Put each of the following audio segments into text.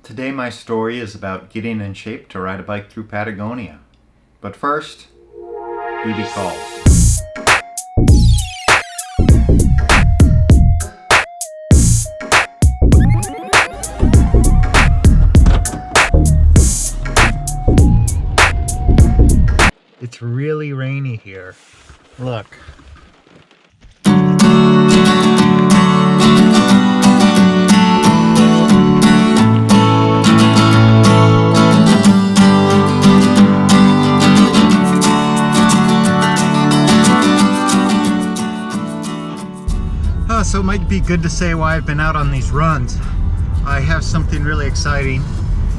Today my story is about getting in shape to ride a bike through Patagonia. But first, duty calls. It's really rainy here. Look. So it might be good to say why I've been out on these runs. I have something really exciting.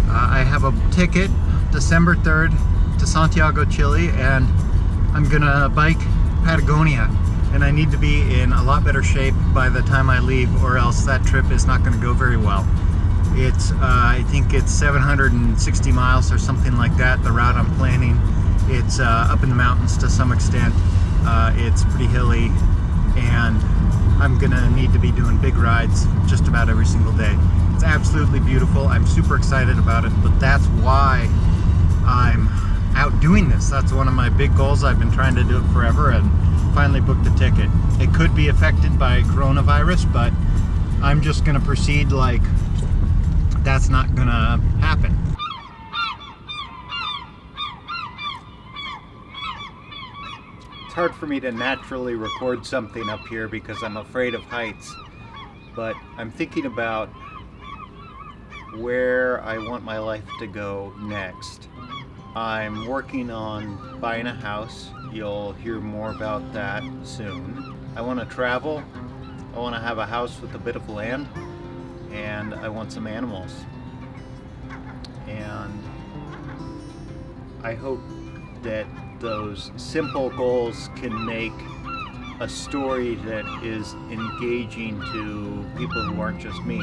I have a ticket December 3rd to Santiago, Chile, and I'm gonna bike Patagonia, and I need to be in a lot better shape by the time I leave, or else that trip is not gonna go very well. It's I think it's 760 miles or something like that, the route I'm planning. It's up in the mountains to some extent. It's pretty hilly, and I'm gonna need to be doing big rides just about every single day. It's absolutely beautiful. I'm super excited about it, but that's why I'm out doing this. That's one of my big goals. I've been trying to do it forever and finally booked a ticket. It could be affected by coronavirus, but I'm just gonna proceed like that's not gonna happen. It's hard for me to naturally record something up here because I'm afraid of heights, but I'm thinking about where I want my life to go next. I'm working on buying a house. You'll hear more about that soon. I want to travel. I want to have a house with a bit of land, and I want some animals. And I hope that those simple goals can make a story that is engaging to people who aren't just me.